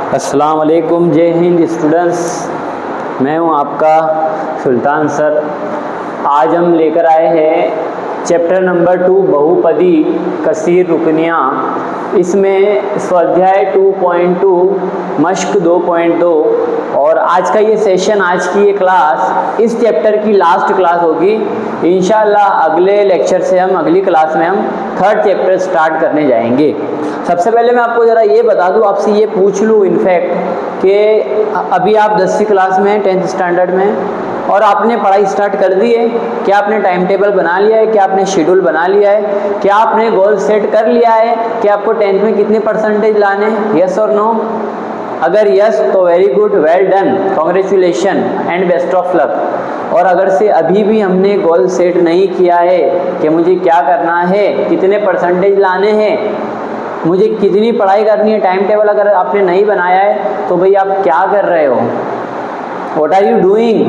अस्सलाम वालेकुम, जय हिंद स्टूडेंट्स। मैं हूं आपका सुल्तान सर। आज हम लेकर आए हैं चैप्टर नंबर 2 बहुपदी कसीर रुकनियाँ। इसमें स्वाध्याय 2.2 मश्क 2.2 और आज का ये सेशन, आज की ये क्लास इस चैप्टर की लास्ट क्लास होगी। इंशाल्लाह अगले लेक्चर से हम अगली क्लास में हम थर्ड चैप्टर स्टार्ट करने जाएंगे। सबसे पहले मैं आपको ज़रा ये बता दूं, आपसे ये पूछ लूँ इनफैक्ट कि अभी आप 10वीं क्लास में हैं, 10th स्टैंडर्ड में, और आपने पढ़ाई स्टार्ट कर दी है। क्या आपने टाइम टेबल बना लिया है? क्या आपने शेड्यूल बना लिया है? क्या आपने गोल सेट कर लिया है कि आपको 10th में कितने परसेंटेज लाने हैं? यस और नो? अगर यस तो very good, well done, congratulation and best of luck. और अगर से अभी भी हमने गोल सेट नहीं किया है कि मुझे क्या करना है, कितने परसेंटेज लाने हैं, मुझे कितनी पढ़ाई करनी है, टाइम टेबल अगर आपने नहीं बनाया है तो भाई आप क्या कर रहे हो? What are you doing?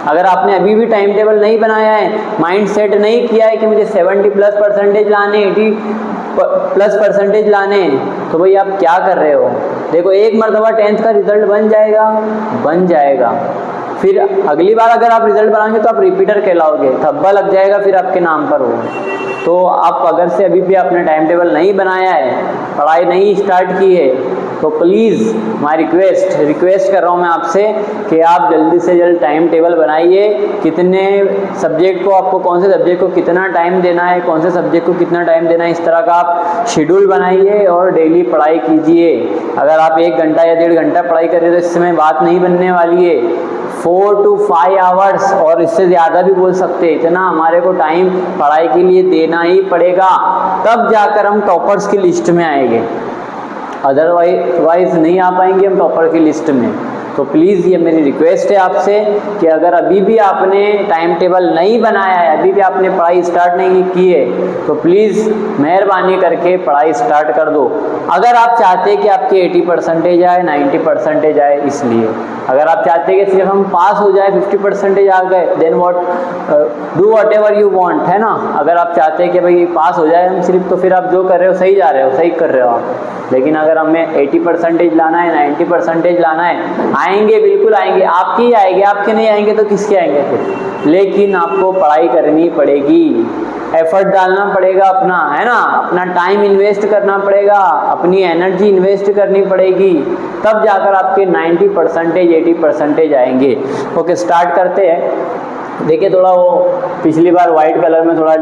अगर आपने अभी भी टाइम टेबल नहीं बनाया है, माइंड सेट नहीं किया है कि मुझे 70+ परसेंटेज लाने, 80+ परसेंटेज लाने, तो भाई आप क्या कर रहे हो? देखो, एक मरतबा 10th का रिजल्ट बन जाएगा, फिर अगली बार अगर आप रिजल्ट बनाएंगे तो आप रिपीटर कहलाओगे, थब्बा लग जाएगा फिर आपके नाम पर वो। तो आप अगर से अभी भी आपने टाइम टेबल नहीं बनाया है, पढ़ाई नहीं स्टार्ट की है, तो प्लीज़ माय रिक्वेस्ट कर रहा हूँ मैं आपसे कि आप जल्दी से जल्द टाइम टेबल बनाइए। कितने सब्जेक्ट को, आपको कौन से सब्जेक्ट को कितना टाइम देना है, कौन से सब्जेक्ट को कितना टाइम देना है, इस तरह का आप शेड्यूल बनाइए और डेली पढ़ाई कीजिए। अगर आप 1 घंटा या 1.5 घंटा पढ़ाई कर रहे हो तो इस समय बात नहीं बनने वाली है। 4 to 5 आवर्स और इससे ज़्यादा भी बोल सकते हैं, इतना हमारे को टाइम पढ़ाई के लिए देना ही पड़ेगा, तब जाकर हम टॉपर्स की लिस्ट में आएंगे। अदरवाइज नहीं आ पाएंगे हम टॉपर की लिस्ट में। तो प्लीज़ ये मेरी रिक्वेस्ट है आपसे कि अगर अभी भी आपने टाइम टेबल नहीं बनाया है, अभी भी आपने पढ़ाई स्टार्ट नहीं की है, तो प्लीज़ मेहरबानी करके पढ़ाई स्टार्ट कर दो। अगर आप चाहते हैं कि आपके 80% आए, 90% आए, इसलिए अगर आप चाहते हैं कि सिर्फ हम पास हो जाए, 50% आ गए, then do whatever you want, है ना। अगर आप चाहते हैं कि भाई पास हो जाए हम सिर्फ, तो फिर आप जो कर रहे हो सही जा रहे हो, सही कर रहे हो आप। लेकिन अगर हमें 80% लाना है, 90% लाना है, आएंगे, बिल्कुल आएंगे, आपके ही आएंगे, आपके नहीं आएंगे तो किसके आएंगे फिर? लेकिन आपको पढ़ाई करनी पड़ेगी, एफर्ट डालना पड़ेगा अपना, है ना, अपना टाइम इन्वेस्ट करना पड़ेगा, अपनी एनर्जी इन्वेस्ट करनी पड़ेगी, तब जाकर आपके 90%, 80% आएंगे। ओके, स्टार्ट करते हैं। देखिए, थोड़ा वो पिछली बार वाइट कलर में थोड़ा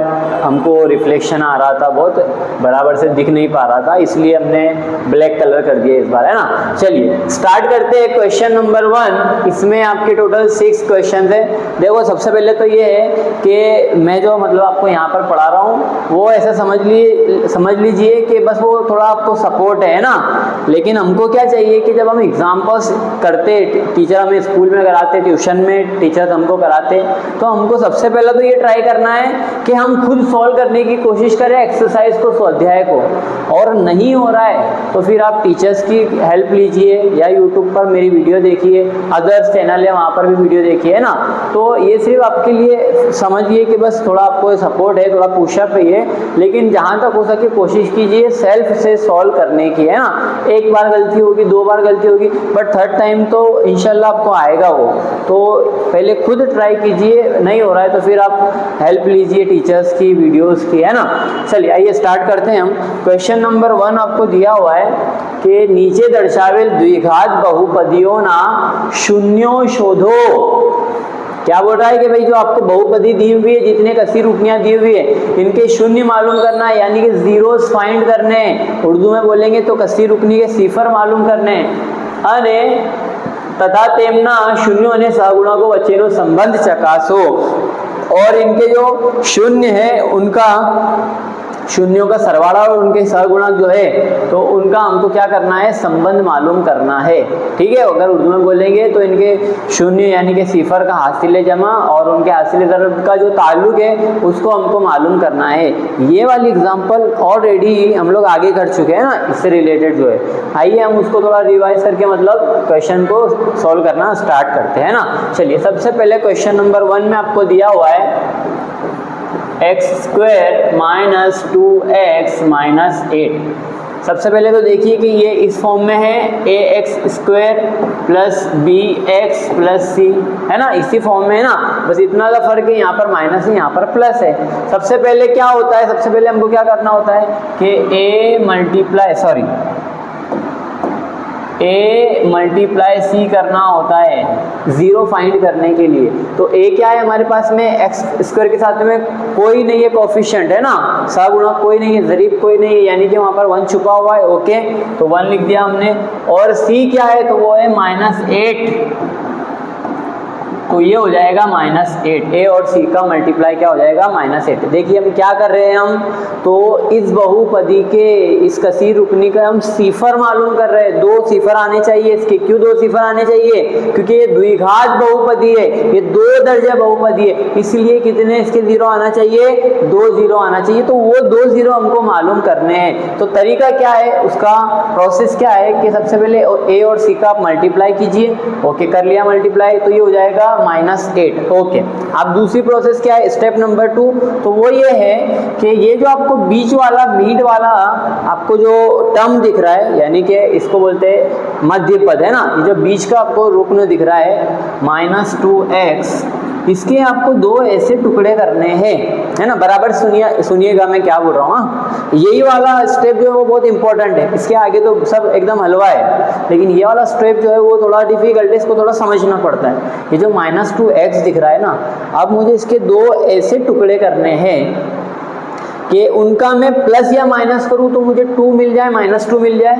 हमको रिफ्लेक्शन आ रहा था, बहुत बराबर से दिख नहीं पा रहा था, इसलिए हमने ब्लैक कलर कर दिया इस बार, है ना। चलिए स्टार्ट करते हैं। क्वेश्चन नंबर 1, इसमें आपके टोटल 6 क्वेश्चन है। देखो, सबसे पहले तो ये है कि मैं जो मतलब आपको यहाँ पर पढ़ा रहा हूँ वो ऐसा समझ लीजिए कि बस वो थोड़ा आपको सपोर्ट है ना। लेकिन हमको क्या चाहिए कि जब हम एग्जाम्पल्स करते, टीचर हमें स्कूल में कराते, ट्यूशन में टीचर्स हमको कराते, तो हमको सबसे पहले तो ये ट्राई करना है कि हम खुद सॉल्व करने की कोशिश करें एक्सरसाइज को, स्वाध्याय को। और नहीं हो रहा है तो फिर आप टीचर्स की हेल्प लीजिए या यूट्यूब पर मेरी वीडियो देखिए, अदर्स चैनल है वहाँ पर भी वीडियो देखिए, है ना। तो ये सिर्फ आपके लिए समझिए कि बस थोड़ा आपको सपोर्ट है, थोड़ा पुशअप है ये। लेकिन जहाँ तक हो सके कोशिश कीजिए सेल्फ से सॉल्व करने की, है ना। 1 बार गलती होगी, 2 बार गलती होगी, बट 3rd टाइम तो इंशाल्लाह आपको आएगा वो। तो पहले खुद ट्राई कीजिए, नहीं हो रहा है तो फिर आप हेल्प लीजिए टीचर्स की, वीडियोस की, है ना। चलिए आइए स्टार्ट करते हैं हम। क्वेश्चन नंबर 1 आपको दिया हुआ है कि नीचे दर्शावेल द्विघात बहुपदियों ना शून्यों शोधो। क्या बोल रहा है कि भाई जो आपको बहुपदी दी हुई है, जितने कसीर रुकनियाँ दी हुई है, इनके शून्य मालूम करना है, यानी कि जीरोस फाइंड करने, उर्दू में बोलेंगे तो कसीर रुकनी के सिफर मालूम करने, अने तथा तेमना शून्यों ने सहगुणा को वच्चेनो संबंध चकासो। और इनके जो शून्य है उनका शून्यों का सरवाड़ा और उनके सहगुणा जो है तो उनका हमको क्या करना है, संबंध मालूम करना है। ठीक है, अगर उर्दू में बोलेंगे तो इनके शून्य यानी कि सिफर का हासिल जमा और उनके हासिल ज़रब का जो ताल्लुक है उसको हमको मालूम करना है। ये वाली एग्जांपल ऑलरेडी हम लोग आगे कर चुके हैं ना, इससे रिलेटेड जो है। आइए हम उसको थोड़ा रिवाइज करके मतलब क्वेश्चन को सॉल्व करना स्टार्ट करते हैं ना। चलिए, सबसे पहले क्वेश्चन नंबर 1 में आपको दिया हुआ है x² - 2x - 8। सबसे पहले तो देखिए कि ये इस फॉर्म में है ax² plus bx plus c, है ना, इसी फॉर्म में है ना, बस इतना सा फर्क है, यहाँ पर माइनस है यहाँ पर प्लस है। सबसे पहले क्या होता है, सबसे पहले हमको क्या करना होता है कि a मल्टीप्लाई c करना होता है जीरो फाइंड करने के लिए। तो a क्या है हमारे पास में, x² के साथ में कोई नहीं है कोफिशिएंट, है ना, सहगुणक कोई नहीं है, ज़रीब कोई नहीं है, यानी कि वहाँ पर 1 छुपा हुआ है। ओके, तो 1 लिख दिया हमने। और c क्या है, तो वो है -8, तो ये हो जाएगा -8। a और c का मल्टीप्लाई क्या हो जाएगा, -8। देखिए हम क्या कर रहे हैं, हम तो इस बहुपदी के इस कसीर रुकनी का हम सिफर मालूम कर रहे हैं। 2 सिफर आने चाहिए इसके। क्यों 2 सिफर आने चाहिए, क्योंकि ये द्विघात बहुपदी है, ये 2 दर्जा बहुपदी है, इसलिए कितने इसके 0 आना चाहिए, 2 0 आना चाहिए। तो वो 2 0 हमको मालूम करने हैं। तो तरीका क्या है, उसका प्रोसेस क्या है कि सबसे पहले a और c का आप मल्टीप्लाई कीजिए। ओके, कर लिया मल्टीप्लाई, तो ये हो जाएगा -8। ओके, अब दूसरी प्रोसेस क्या है, स्टेप नंबर 2, तो वो ये है कि ये जो आपको बीच वाला मीड वाला आपको जो टर्म दिख रहा है, यानी कि इसको बोलते हैं मध्य पद, है ना, ये जो बीच का आपको रुकन दिख रहा है -2x, इसके आपको 2 ऐसे टुकड़े करने हैं, है ना। बराबर सुनिएगा मैं क्या बोल रहा हूँ। यही वाला स्टेप जो है वो बहुत इंपॉर्टेंट है, इसके आगे तो सब एकदम हलवा है, लेकिन ये वाला स्टेप जो है वो थोड़ा डिफिकल्ट है, इसको थोड़ा समझना पड़ता है। ये जो -2x दिख रहा है ना, अब मुझे इसके 2 ऐसे टुकड़े करने हैं कि उनका मैं प्लस या माइनस करूं तो मुझे 2 मिल जाए, -2 मिल जाए,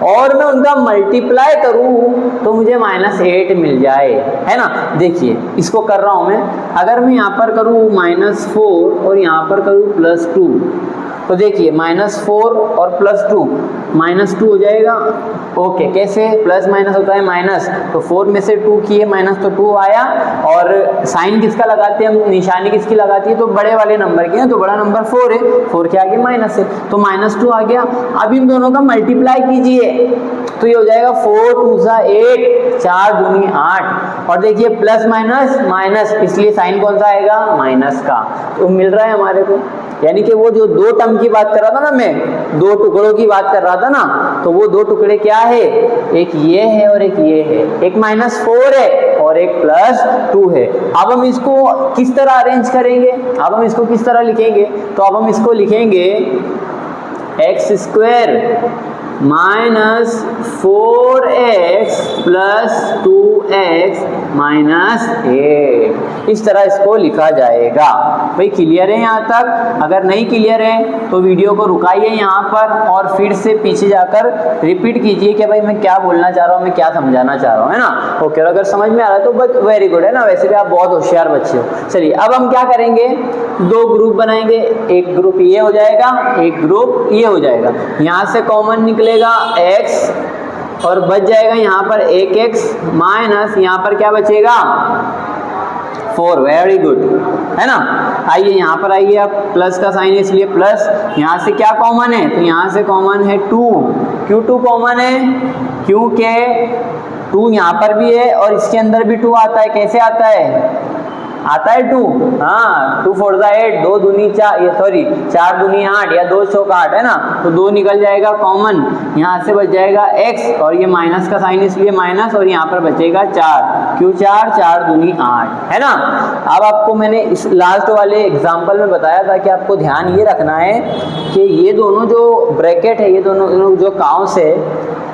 और मैं उनका मल्टीप्लाई करूं तो मुझे -8 मिल जाए, है ना। देखिए इसको कर रहा हूं मैं, अगर मैं यहाँ पर करूं -4 और यहाँ पर करूं +2, तो देखिए -4 और +2 -2 हो जाएगा। ओके, कैसे, प्लस माइनस होता है माइनस, तो 4 में से 2 किए माइनस, तो 2 आया। और साइन किसका लगाते हैं हम, निशानी किसकी लगाती है, तो बड़े वाले नंबर की है, तो बड़ा नंबर 4 है, 4 के आगे माइनस है, तो -2 आ गया। अब इन दोनों का मल्टीप्लाई कीजिए, तो ये हो जाएगा 4 2 8, 4 दूनी 8, और देखिए प्लस माइनस माइनस, इसलिए साइन कौन सा आएगा, माइनस का। तो मिल रहा है हमारे को, यानी कि वो जो 2 टर्म की बात कर रहा था ना मैं, 2 टुकड़ों की बात कर रहा था ना, तो वो 2 टुकड़े क्या है, एक ये है और एक ये है, एक -4 है और एक +2 है। अब हम इसको किस तरह अरेंज करेंगे, अब हम इसको किस तरह लिखेंगे, तो अब हम इसको लिखेंगे x² -4x + 2x -8, इस तरह इसको लिखा जाएगा। भाई क्लियर है यहाँ तक? अगर नहीं क्लियर है तो वीडियो को रुकाइए यहाँ पर और फिर से पीछे जाकर रिपीट कीजिए कि भाई मैं क्या बोलना चाह रहा हूँ, मैं क्या समझाना चाह रहा हूँ, है ना। ओके, और अगर समझ में आ रहा है तो बस वेरी गुड, है ना, वैसे भी आप बहुत होशियार बच्चे हो। चलिए अब हम क्या करेंगे, 2 ग्रुप बनाएंगे, एक ग्रुप ये हो जाएगा, एक ग्रुप ये हो जाएगा। यहाँ से कॉमन निकलेगा x और बच जाएगा यहाँ पर 1x माइनस यहाँ पर क्या बचेगा 4। वेरी गुड, है ना। आइए यहाँ पर आइए, अब प्लस का साइन है इसलिए प्लस, यहाँ से क्या कॉमन है, तो यहाँ से कॉमन है 2। क्यों 2 कॉमन है, क्योंकि 2 यहाँ पर भी है और इसके अंदर भी 2 आता है। कैसे आता है, आता है 2, हाँ, 2 4 8, 2 दूनी 4, ये सॉरी 4 दूनी 8 या 2 चौक 8, है ना, तो 2 निकल जाएगा कॉमन, यहाँ से बच जाएगा x और ये माइनस का साइन इसलिए माइनस, और यहाँ पर बचेगा 4। क्यों 4, 4 दूनी 8, है ना। अब आपको मैंने इस लास्ट वाले एग्जाम्पल में बताया था कि आपको ध्यान ये रखना है कि ये दोनों जो ब्रैकेट है, ये दोनों जो काउंस है,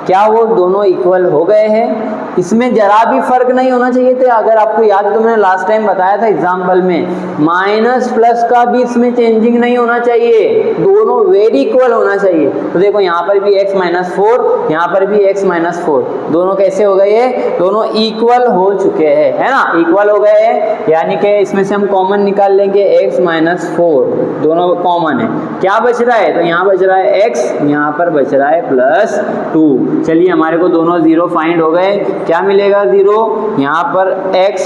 क्या वो दोनों इक्वल हो गए हैं, इसमें जरा भी फर्क नहीं होना चाहिए थे। अगर आपको याद है तो मैंने लास्ट टाइम बताया था एग्जाम्पल में, माइनस प्लस का भी इसमें चेंजिंग नहीं होना चाहिए, दोनों वेरी इक्वल होना चाहिए। तो देखो यहाँ पर भी x -4, यहाँ पर भी x -4, दोनों कैसे हो गए, दोनों इक्वल हो चुके हैं, है ना, इक्वल हो गए हैं, यानी कि इसमें से हम कॉमन निकाल लेंगे x -4, दोनों कॉमन है। क्या बच रहा है, तो यहाँ बच रहा है x, यहाँ पर बच रहा है +2। चलिए हमारे को दोनों 0 फाइंड हो गए। क्या मिलेगा 0, यहाँ पर x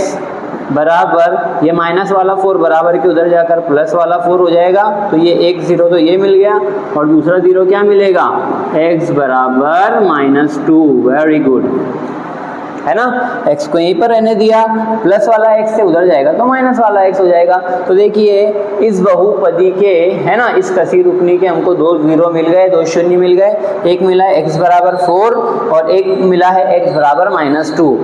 बराबर ये माइनस वाला 4 बराबर के उधर जाकर प्लस वाला 4 हो जाएगा, तो ये एक 0 तो ये मिल गया, और दूसरा 0 क्या मिलेगा, x बराबर -2। वेरी गुड, है ना, x को यहीं पर रहने दिया, प्लस वाला x से उधर जाएगा तो माइनस वाला x हो जाएगा। तो देखिए इस बहुपदी के, है ना, इस कसी रुकनी के हमको 2 0 मिल गए, 2 शून्य मिल गए, एक मिला है x बराबर 4 और एक मिला है x बराबर -2।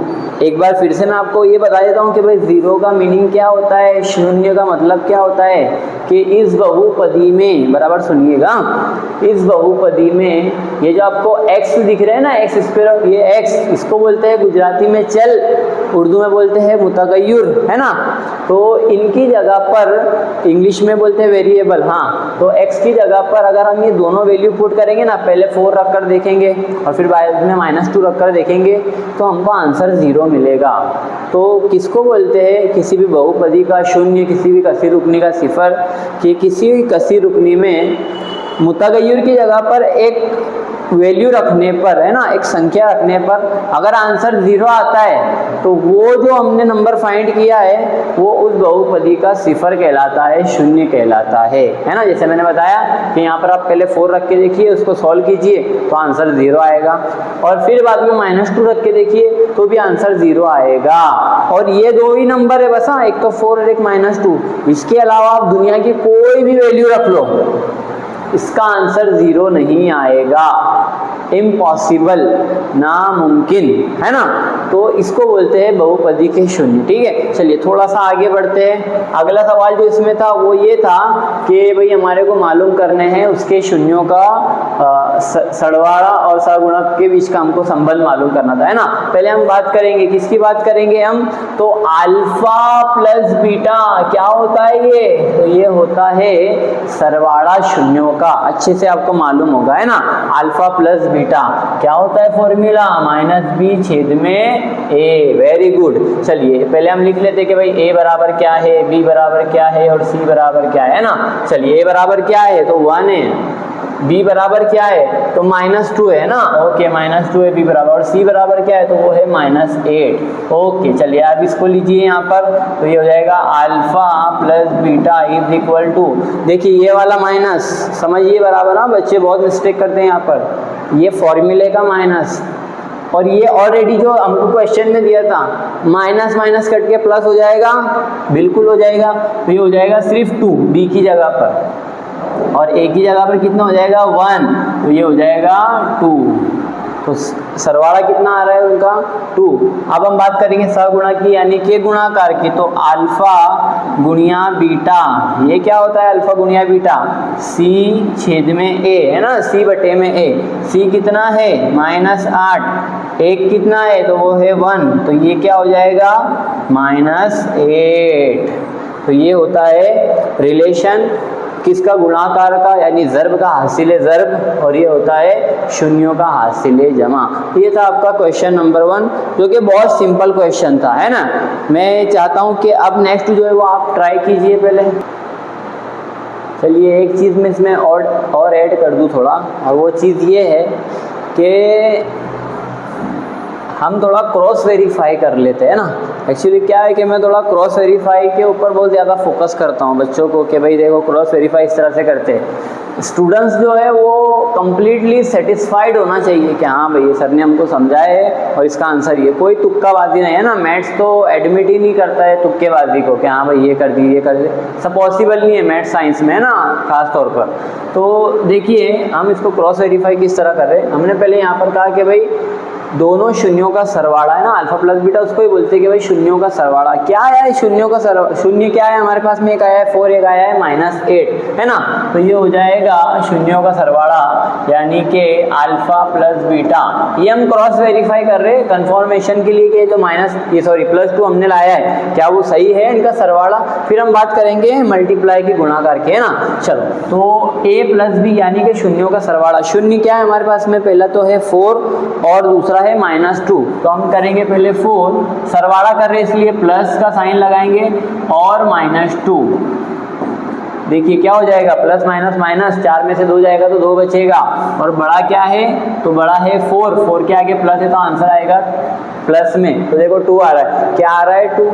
एक बार फिर से मैं आपको ये बता देता हूँ कि भाई 0 का मीनिंग क्या होता है, शून्य का मतलब क्या होता है कि इस बहुपदी में, बराबर सुनिएगा, इस बहुपदी में ये जो आपको x दिख रहा है ना, x स्क्वायर, ये x, इसको बोलते हैं गुजराती में चल, उर्दू में बोलते हैं मुतगय्युर, है ना। तो इनकी जगह पर इंग्लिश में बोलते हैं वेरिएबल। हाँ, तो x की जगह पर अगर हम ये दोनों वैल्यू पुट करेंगे ना, पहले 4 रख कर देखेंगे और फिर बाद में -2 रख कर देखेंगे तो हमको आंसर 0 मिलेगा। तो किसको बोलते हैं, किसी भी बहुपदी का शून्य, किसी भी कसी रुकनी का सिफर, कि किसी भी कसी रुकनी में मुतगय्युर की जगह पर एक वैल्यू रखने पर, है ना, एक संख्या रखने पर अगर आंसर 0 आता है तो वो जो हमने नंबर फाइंड किया है वो उस बहुपदी का सिफर कहलाता है, शून्य कहलाता है ना। जैसे मैंने बताया कि यहाँ पर आप पहले 4 रख के देखिए, उसको सॉल्व कीजिए तो आंसर 0 आएगा, और फिर बाद में -2 रख के देखिए तो भी आंसर 0 आएगा। और ये 2 ही नंबर है बस, हाँ, एक तो 4 और एक -2। इसके अलावा आप दुनिया की कोई भी वैल्यू रख लो, इसका आंसर 0 नहीं आएगा, इम्पॉसिबल, नामुमकिन, है ना। तो इसको बोलते हैं बहुपदी के शून्य। ठीक है, चलिए थोड़ा सा आगे बढ़ते हैं। अगला सवाल जो इसमें था वो ये था कि भाई हमारे को मालूम करने हैं उसके शून्यों का सरवाड़ा और सहगुणक के बीच का हमको संबंध मालूम करना था, है ना। पहले हम बात करेंगे, किसकी बात करेंगे हम, तो अल्फा प्लस बीटा क्या होता है ये, तो ये होता है सरवाड़ा शून्यों का। अच्छे से आपको मालूम होगा, है ना, अल्फा प्लस बीटा क्या होता है फॉर्मूला, -b/a। Very good. चलिए पहले हम लिख लेते कि भाई a बराबर क्या है, b बराबर क्या है और c बराबर क्या है ना। चलिए a बराबर क्या है तो 1 है, b बराबर क्या है तो -2 है ना, ओके, -2 है b बराबर, और c बराबर क्या है तो वो है -8। ओके, चलिए आप इसको लीजिए यहाँ पर, तो ये हो जाएगा alpha plus beta is equal to, देखिए ये वाला माइनस समझिए बराबर, हाँ बच्चे बहुत मिस्टेक करते हैं यहाँ पर, ये फॉर्मूले का माइनस, और ये ऑलरेडी जो हमको क्वेश्चन में दिया था माइनस माइनस कट के प्लस हो जाएगा, बिल्कुल हो जाएगा। तो ये हो जाएगा सिर्फ 2 b की जगह पर, और a की जगह पर कितना हो जाएगा 1, तो ये हो जाएगा 2। तो सरवाड़ा कितना आ रहा है उनका 2। अब हम बात करेंगे सहगुणा की, यानी कि गुणाकार की, तो अल्फा गुणिया बीटा, ये क्या होता है अल्फा गुणिया बीटा, c/a, है ना, c/a। c कितना है -8, एक कितना है तो वो है 1, तो ये क्या हो जाएगा -8। तो ये होता है रिलेशन किसका, गुणाकार का, यानी ज़र्ब का हासिले ज़र्ब, और ये होता है शून्यों का हासिले जमा। ये था आपका क्वेश्चन नंबर 1, जो कि बहुत सिंपल क्वेश्चन था, है ना। मैं चाहता हूँ कि अब नेक्स्ट जो है वो आप ट्राई कीजिए पहले। चलिए एक चीज़ मैं इसमें और ऐड कर दूँ थोड़ा, और वो चीज़ ये है कि हम थोड़ा क्रॉस वेरीफाई कर लेते हैं ना। एक्चुअली क्या है कि मैं थोड़ा क्रॉस वेरीफाई के ऊपर बहुत ज़्यादा फोकस करता हूँ बच्चों को, कि भाई देखो क्रॉस वेरीफाई इस तरह से करते हैं, स्टूडेंट्स जो है वो कम्प्लीटली सेटिस्फाइड होना चाहिए कि हाँ भाई सर ने हमको समझाया है और इसका आंसर ये, कोई तुक्काबाजी नहीं है ना। मैथ्स तो एडमिट ही नहीं करता है तुक्केबाजी को कि हाँ भाई ये कर दी ये कर दी, सब पॉसिबल नहीं है मैथ्स साइंस में, है ना, खास तौर पर। तो देखिए हम इसको क्रॉस वेरीफाई किस तरह कर रहे हैं। हमने पहले यहाँ पर कहा कि भाई दोनों शून्यों का सरवाड़ा, है ना, अल्फा प्लस बीटा, उसको ही बोलते हैं कि भाई शून्यों का सरवाड़ा क्या है, शून्यों का शून्य क्या है हमारे पास में, एक आया है 4, एक आया है -8, है ना। तो ये हो जाएगा शून्यों का सरवाड़ा, यानी कि अल्फा प्लस बीटा। ये हम क्रॉस वेरीफाई कर रहे हैं कंफर्मेशन के लिए कि जो +2 हमने लाया है क्या वो सही है इनका सरवाड़ा। फिर हम बात करेंगे मल्टीप्लाई की, गुणाकार की, है ना। चलो तो a प्लस b यानी कि शून्यों का सरवाड़ा, शून्य क्या है हमारे पास में, पहला तो है 4 और दूसरा है -2। तो हम करेंगे पहले 4, सरवाड़ा कर रहे हैं इसलिए प्लस का साइन लगाएंगे, और -2, देखिए क्या हो जाएगा प्लस माइनस माइनस, 4 में से 2 जाएगा तो 2 बचेगा, और बड़ा क्या है तो बड़ा है 4 के आगे प्लस है तो आंसर आएगा प्लस में। तो देखो 2 आ रहा है, क्या आ रहा है 2,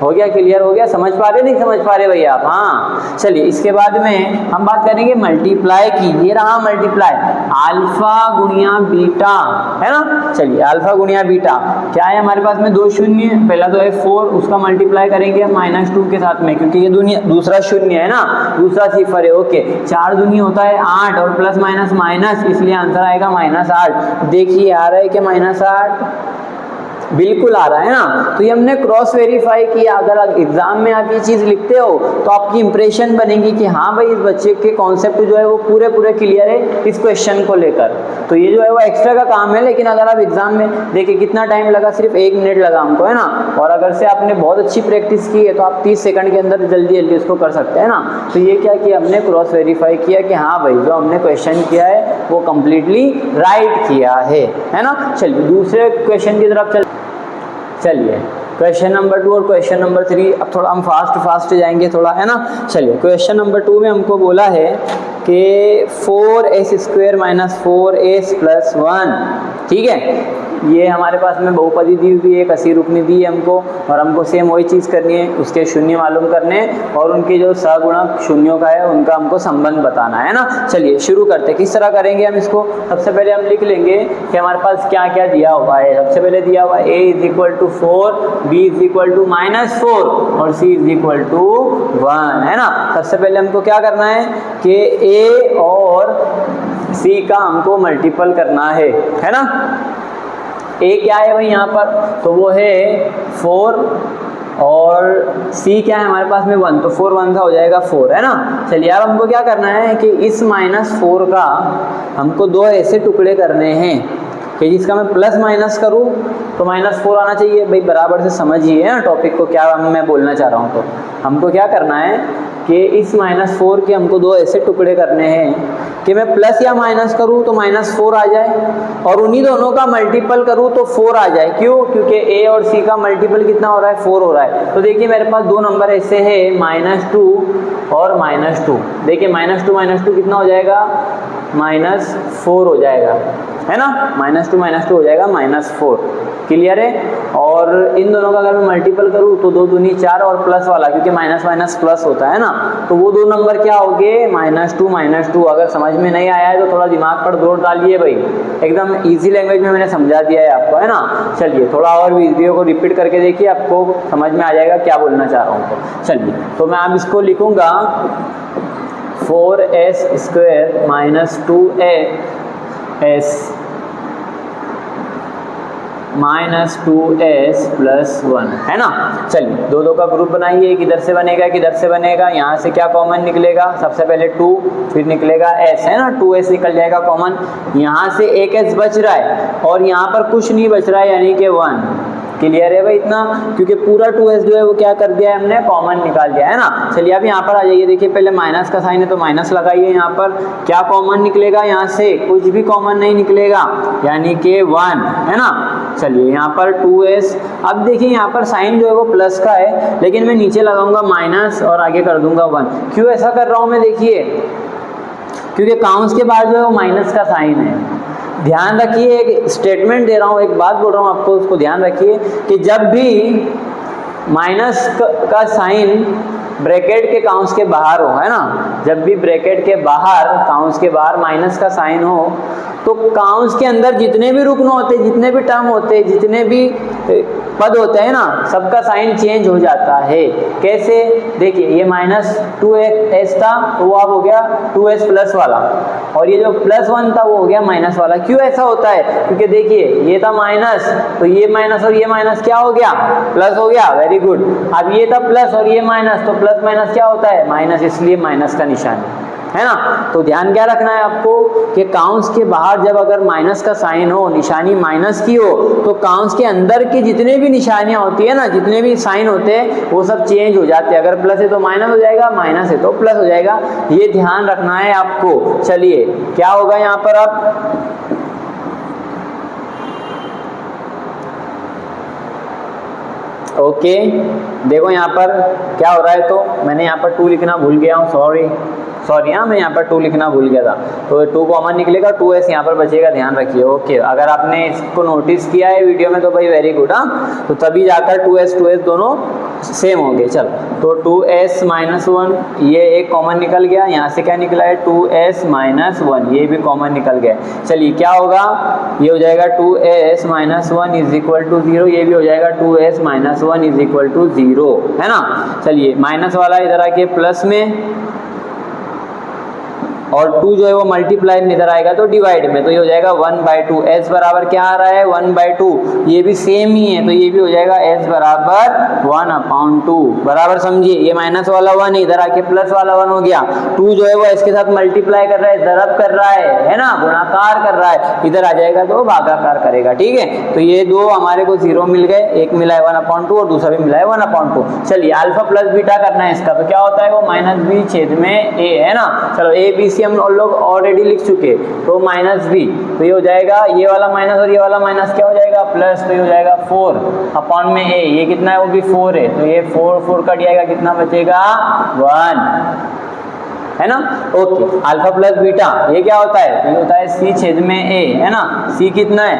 हो गया, क्लियर हो गया, समझ पा रहे नहीं समझ पा रहे भैया आप? हाँ चलिए, इसके बाद में हम बात करेंगे मल्टीप्लाई की। ये रहा मल्टीप्लाई, अल्फा गुणिया बीटा, है ना। चलिए अल्फा गुणिया बीटा क्या है हमारे पास में, 2 शून्य, पहला तो है 4, उसका मल्टीप्लाई करेंगे -2 के साथ में, क्योंकि ये दूसरा शून्य है ना, दूसरा सिफर है। ओके, 4 दूनी होता है 8 और प्लस माइनस माइनस, इसलिए आंसर आएगा -8। देखिए आ रहा है कि -8 बिल्कुल आ रहा है ना। तो ये हमने क्रॉस वेरीफाई किया। अगर एग्जाम में आप ये चीज़ लिखते हो तो आपकी इंप्रेशन बनेगी कि हाँ भाई इस बच्चे के कॉन्सेप्ट जो है वो पूरे क्लियर है इस क्वेश्चन को लेकर। तो ये जो है वो एक्स्ट्रा का काम है, लेकिन अगर आप एग्जाम में देखिए कितना टाइम लगा, सिर्फ 1 मिनट लगा हमको, है ना। और अगर से आपने बहुत अच्छी प्रैक्टिस की है तो आप 30 सेकंड के अंदर जल्दी जल्दी उसको कर सकते हैं ना। तो ये क्या किया हमने, क्रॉस वेरीफाई किया कि हाँ भाई जो हमने क्वेश्चन किया है वो कम्प्लीटली राइट किया है ना। चलिए दूसरे क्वेश्चन की तरफ चलिए, क्वेश्चन नंबर 2 और क्वेश्चन नंबर 3। अब थोड़ा हम फास्ट जाएंगे थोड़ा, है ना। चलिए क्वेश्चन नंबर 2 में हमको बोला है कि 4s² - 4s + 1, ठीक है। ये हमारे पास में बहुपदी दी हुई है, कसी रुकनी दी है हमको, और हमको सेम वही चीज़ करनी है, उसके शून्य मालूम करने और उनके जो सगुणक शून्यों का है उनका हमको संबंध बताना है ना। चलिए शुरू करते हैं। किस तरह करेंगे हम इसको, सबसे पहले हम लिख लेंगे कि हमारे पास क्या क्या दिया हुआ है। सबसे पहले दिया हुआ है a = 4, b = -4 और c = 1, है ना। सबसे पहले हमको क्या करना है कि a और c का हमको मल्टीपल करना है ना। a क्या है भाई यहाँ पर, तो वो है 4 और c क्या है हमारे पास में 1, तो 4 1 का हो जाएगा 4, है ना। चलिए अब हमको क्या करना है कि इस -4 का हमको 2 ऐसे टुकड़े करने हैं कि जिसका मैं प्लस माइनस करूँ तो -4 आना चाहिए। भाई बराबर से समझिए ना टॉपिक को, क्या मैं बोलना चाह रहा हूँ। तो हमको क्या करना है कि इस -4 के हमको 2 ऐसे टुकड़े करने हैं कि मैं प्लस या माइनस करूँ तो -4 आ जाए, और उन्हीं दोनों का मल्टीपल करूँ तो 4 आ जाए। क्यों? क्योंकि a और c का मल्टीपल कितना हो रहा है, 4 हो रहा है। तो देखिए मेरे पास 2 नंबर ऐसे है -2 और -2। देखिए -2 कितना हो जाएगा, -4 हो जाएगा, है ना। -2 हो जाएगा -4, क्लियर है। और इन दोनों का अगर मैं मल्टीपल करूँ तो 2 दूनी 4 और प्लस वाला, क्योंकि माइनस माइनस प्लस होता है ना, तो वो 2 नंबर क्या हो गए, -2। अगर समझ में नहीं आया है तो थोड़ा दिमाग पर जोर डालिए भाई, एकदम इजी लैंग्वेज में मैंने समझा दिया है आपको, है ना। चलिए थोड़ा और वीडियो को रिपीट करके देखिए, आपको समझ में आ जाएगा क्या बोलना चाह रहा हूँ। तो चलिए, तो मैं अब इसको लिखूँगा 4s² - 2s + 1, है ना। चलिए 2 का ग्रुप बनाइए, किधर से बनेगा किधर से बनेगा, यहाँ से क्या कॉमन निकलेगा, सबसे पहले 2 फिर निकलेगा s, है ना। 2s निकल जाएगा कॉमन, यहाँ से एक s बच रहा है और यहाँ पर कुछ नहीं बच रहा है, यानी कि 1। क्लियर है भाई इतना, क्योंकि पूरा 2s जो है वो क्या कर दिया है हमने, कॉमन निकाल दिया, है ना। चलिए अब यहाँ पर आ जाइए, देखिए पहले माइनस का साइन है तो माइनस लगाइए। यहाँ पर क्या कॉमन निकलेगा, यहाँ से कुछ भी कॉमन नहीं निकलेगा, यानी कि 1, है ना। चलिए यहाँ पर 2s, अब देखिए यहाँ पर साइन जो है वो प्लस का है, लेकिन मैं नीचे लगाऊंगा माइनस और आगे कर दूंगा 1। क्यों ऐसा कर रहा हूँ मैं, देखिए क्योंकि काउंट्स के बाद जो है वो माइनस का साइन है। ध्यान रखिए, एक स्टेटमेंट दे रहा हूँ, एक बात बोल रहा हूँ आपको, उसको ध्यान रखिए कि जब भी माइनस का साइन ब्रैकेट के काउंट्स के बाहर हो, है ना, जब भी ब्रैकेट के बाहर काउंट्स के बाहर माइनस का साइन हो तो काउंट्स के अंदर जितने भी रुकन होते, जितने भी टर्म होते, जितने भी पद होते हैं ना, सबका साइन चेंज हो जाता है। कैसे, देखिए ये -2s था तो वो अब हो गया 2s प्लस वाला, और ये जो +1 था वो हो गया माइनस वाला। क्यों ऐसा होता है, क्योंकि देखिए ये था माइनस, तो ये माइनस और ये माइनस क्या हो गया, प्लस हो गया, वेरी गुड। अब ये था प्लस और ये माइनस, तो प्लस माइनस क्या होता है, माइनस, इसलिए माइनस का निशान, है ना। तो ध्यान क्या रखना है आपको कि काउंट्स के बाहर जब अगर माइनस का साइन हो, निशानी माइनस की हो, तो काउंट्स के अंदर की जितने भी निशानियां होती है ना, जितने भी साइन होते हैं वो सब चेंज हो जाते हैं। अगर प्लस है तो माइनस हो जाएगा, माइनस है तो प्लस हो जाएगा, ये ध्यान रखना है आपको। चलिए क्या होगा यहाँ पर, अब ओके देखो यहाँ पर क्या हो रहा है, तो मैंने यहाँ पर 2 लिखना भूल गया हूँ, सॉरी हाँ, मैं यहाँ पर 2 लिखना भूल गया था, तो 2 कॉमन निकलेगा, 2s यहाँ पर बचेगा, ध्यान रखिए। ओके, अगर आपने इसको नोटिस किया है वीडियो में तो भाई वेरी गुड, हाँ, तो तभी जाकर 2s दोनों सेम हो गए। चलो तो 2s माइनस 1 ये एक कॉमन निकल गया, यहाँ से क्या निकला है 2s माइनस 1, ये भी कॉमन निकल गया। चलिए क्या होगा, ये हो जाएगा 2s minus 1 is equal to 0, ये भी हो जाएगा 2s minus 1 is equal to 0, है ना। चलिए माइनस वाला इधर आके प्लस में, और 2 जो है वो मल्टीप्लाई में इधर आएगा तो डिवाइड में, तो ये हो जाएगा 1/2। s बराबर क्या आ रहा है 1/2, ये भी सेम ही है तो ये भी हो जाएगा s बराबर 1/2, बराबर समझिए। ये माइनस वाला 1 इधर आके प्लस वाला 1 हो गया, 2 जो है वो s के साथ मल्टीप्लाई कर रहा है, ज़रब कर रहा है ना, गुणाकार कर रहा है, इधर आ जाएगा तो भागाकार करेगा, ठीक है। तो ये दो हमारे को 0 मिल गए, एक मिला है 1/2 और दूसरा भी मिला है 1/2। चलिए अल्फा प्लस बीटा करना है इसका, तो क्या होता है वो -b छेद में a, है ना। चलो a b हम लोग ऑलरेडी लिख चुके, तो -b, तो ये हो जाएगा ये वाला माइनस और ये वाला माइनस क्या हो जाएगा प्लस, तो ये हो जाएगा 4 में a, ये कितना है वो भी 4 है, तो ये 4 कट जाएगा, कितना बचेगा 1, है ना। ओके, अल्फा प्लस बीटा ये क्या होता है, ये होता है c छेद में a, है ना। c कितना है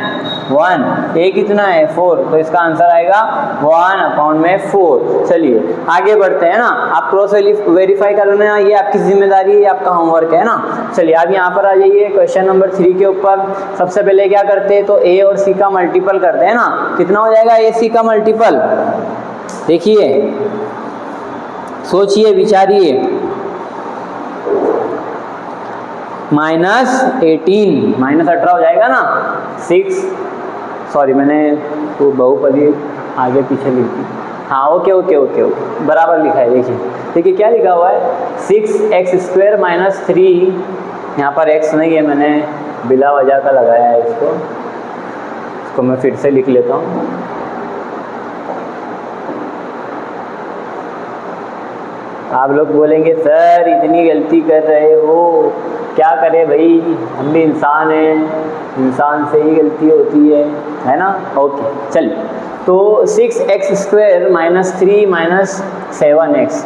1, a कितना है 4, तो इसका आंसर आएगा 1/4। चलिए आगे बढ़ते हैं ना, आप क्रॉस वेरीफाई कर लेना, ये आपकी जिम्मेदारी है, आपका होमवर्क है ना। चलिए अब यहाँ पर आ जाइए क्वेश्चन नंबर 3 के ऊपर। सबसे पहले क्या करते हैं, तो a और c का मल्टीपल करते हैं ना। कितना हो जाएगा a c का मल्टीपल, देखिए सोचिए विचारिए, -18 हो जाएगा ना। 6 सॉरी मैंने वो बहुपदी आगे पीछे लिख दी, हाँ ओके बराबर लिखा है। देखिए क्या लिखा हुआ है 6x² - 3, यहाँ पर x नहीं है, मैंने बिला वजह का लगाया है इसको मैं फिर से लिख लेता हूँ। आप लोग बोलेंगे सर इतनी गलती कर रहे हो, क्या करें भाई, हम भी इंसान हैं, इंसान से ही गलती होती है ना। ओके चलिए, तो 6x² - 3 - 7x,